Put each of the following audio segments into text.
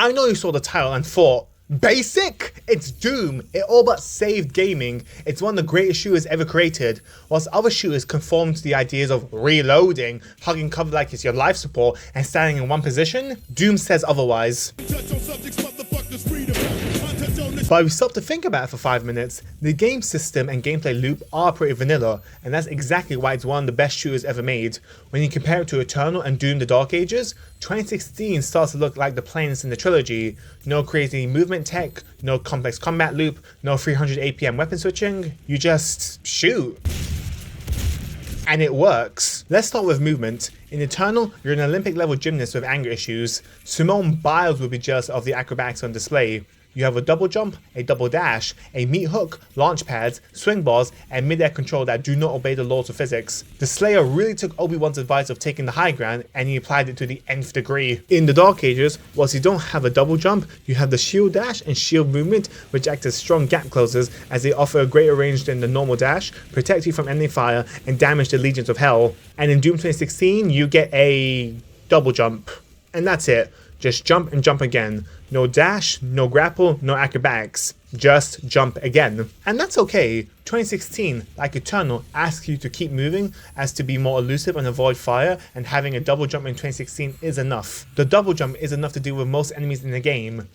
I know you saw the title and thought, basic? It's Doom. It all but saved gaming. It's one of the greatest shooters ever created. Whilst other shooters conform to the ideas of reloading, hugging cover like it's your life support, and standing in one position, Doom says otherwise. But if we stop to think about it for 5 minutes, the game system and gameplay loop are pretty vanilla, and that's exactly why it's one of the best shooters ever made. When you compare it to Eternal and Doom the Dark Ages, 2016 starts to look like the planes in the trilogy. No crazy movement tech, no complex combat loop, no 300 APM weapon switching, you just shoot. And it works. Let's start with movement. In Eternal, you're an Olympic level gymnast with anger issues. Simone Biles would be jealous of the acrobatics on display. You have a double jump, a double dash, a meat hook, launch pads, swing bars, and mid-air control that do not obey the laws of physics. The Slayer really took Obi-Wan's advice of taking the high ground and he applied it to the nth degree. In the Dark Ages, whilst you don't have a double jump, you have the shield dash and shield movement, which act as strong gap closers as they offer a greater range than the normal dash, protect you from enemy fire, and damage the legions of hell. And in Doom 2016, you get a double jump. And that's it. Just jump and jump again. No dash, no grapple, no acrobatics. Just jump again. And that's okay. 2016, like Eternal, asks you to keep moving as to be more elusive and avoid fire, and having a double jump in 2016 is enough. The double jump is enough to deal with most enemies in the game.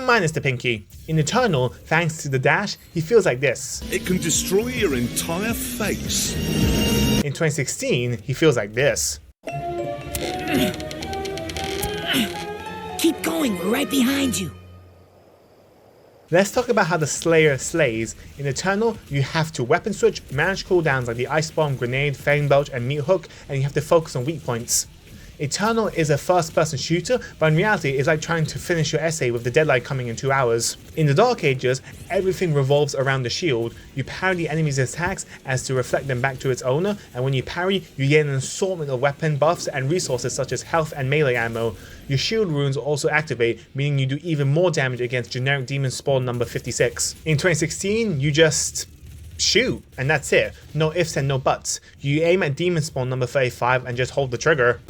Minus the pinky. In Eternal, thanks to the dash, he feels like this. It can destroy your entire face. In 2016, he feels like this. Keep going, we're right behind you. Let's talk about how the Slayer slays. In Eternal, you have to weapon switch, manage cooldowns like the Ice Bomb, Grenade, Fang Belch, and Meat Hook, and you have to focus on weak points. Eternal is a first-person shooter, but in reality it's like trying to finish your essay with the deadline coming in 2 hours. In the Dark Ages, everything revolves around the shield. You parry the enemy's attacks as to reflect them back to its owner, and when you parry, you get an assortment of weapon buffs and resources such as health and melee ammo. Your shield runes also activate, meaning you do even more damage against generic demon spawn number 56. In 2016, you just shoot, and that's it. No ifs and no buts. You aim at demon spawn number 35 and just hold the trigger.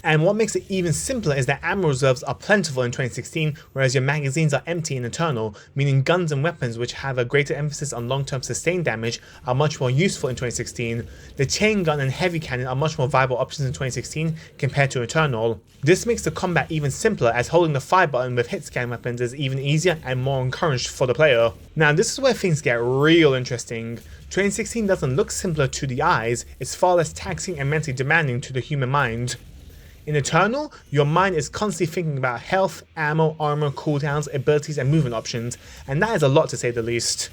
And what makes it even simpler is that ammo reserves are plentiful in 2016, whereas your magazines are empty in Eternal, meaning guns and weapons which have a greater emphasis on long-term sustained damage are much more useful in 2016. The chain gun and heavy cannon are much more viable options in 2016 compared to Eternal. This makes the combat even simpler, as holding the fire button with hit scan weapons is even easier and more encouraged for the player. Now this is where things get real interesting. 2016 doesn't look simpler to the eyes, it's far less taxing and mentally demanding to the human mind. In Eternal, your mind is constantly thinking about health, ammo, armor, cooldowns, abilities, and movement options, and that is a lot to say the least.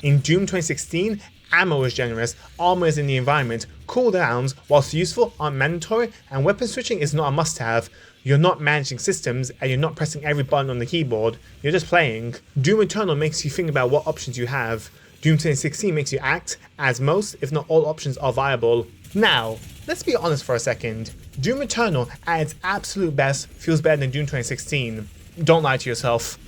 In Doom 2016, ammo is generous, armor is in the environment, cooldowns, whilst useful, aren't mandatory, and weapon switching is not a must-have. You're not managing systems, and you're not pressing every button on the keyboard, you're just playing. Doom Eternal makes you think about what options you have. Doom 2016 makes you act, as most, if not all options are viable. Now, let's be honest for a second. Doom Eternal, at its absolute best, feels better than Doom 2016. Don't lie to yourself.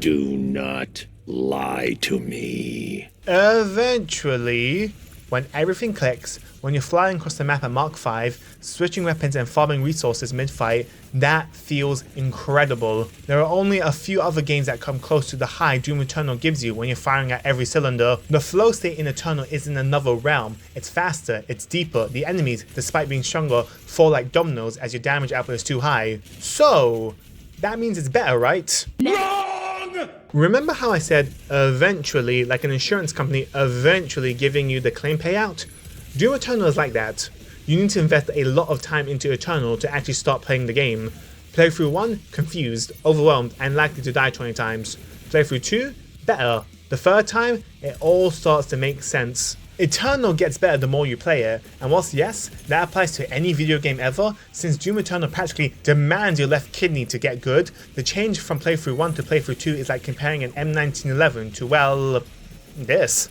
Do not lie to me. Eventually, when everything clicks, when you're flying across the map at Mark 5, switching weapons and farming resources mid-fight, that feels incredible. There are only a few other games that come close to the high Doom Eternal gives you when you're firing at every cylinder. The flow state in Eternal is in another realm. It's faster, it's deeper, the enemies, despite being stronger, fall like dominoes as your damage output is too high. So, that means it's better, right? Wrong! Remember how I said eventually, like an insurance company eventually giving you the claim payout? Doom Eternal is like that. You need to invest a lot of time into Eternal to actually start playing the game. Playthrough 1, confused, overwhelmed, and likely to die 20 times. Playthrough 2, better. The third time, it all starts to make sense. Eternal gets better the more you play it, and whilst yes, that applies to any video game ever, since Doom Eternal practically demands your left kidney to get good, the change from playthrough 1 to playthrough 2 is like comparing an M1911 to, well, this.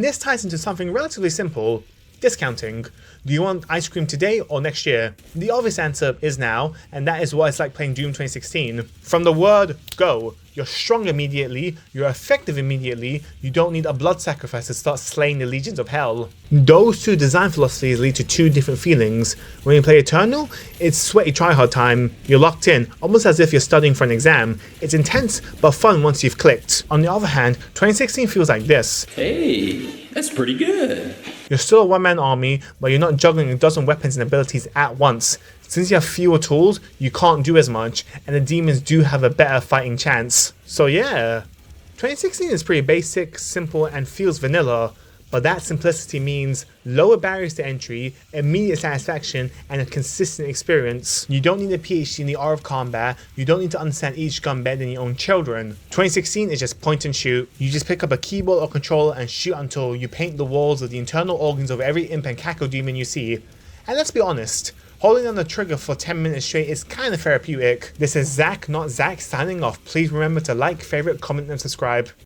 And this ties into something relatively simple: discounting. Do you want ice cream today or next year? The obvious answer is now, and that is what it's like playing Doom 2016. From the word go, you're strong immediately, you're effective immediately, you don't need a blood sacrifice to start slaying the legions of hell. Those two design philosophies lead to two different feelings. When you play Eternal, it's sweaty tryhard time, you're locked in, almost as if you're studying for an exam. It's intense, but fun once you've clicked. On the other hand, 2016 feels like this. Hey, that's pretty good. You're still a one-man army, but you're not juggling a dozen weapons and abilities at once. Since you have fewer tools, you can't do as much, and the demons do have a better fighting chance. So yeah, 2016 is pretty basic, simple, and feels vanilla, but that simplicity means lower barriers to entry, immediate satisfaction, and a consistent experience. You don't need a PhD in the art of combat, you don't need to understand each gun better than your own children. 2016 is just point and shoot. You just pick up a keyboard or controller and shoot until you paint the walls of the internal organs of every imp and cackle demon you see. And let's be honest, holding on the trigger for 10 minutes straight is kinda therapeutic. This is Zach, not Zach, signing off. Please remember to like, favorite, comment, and subscribe.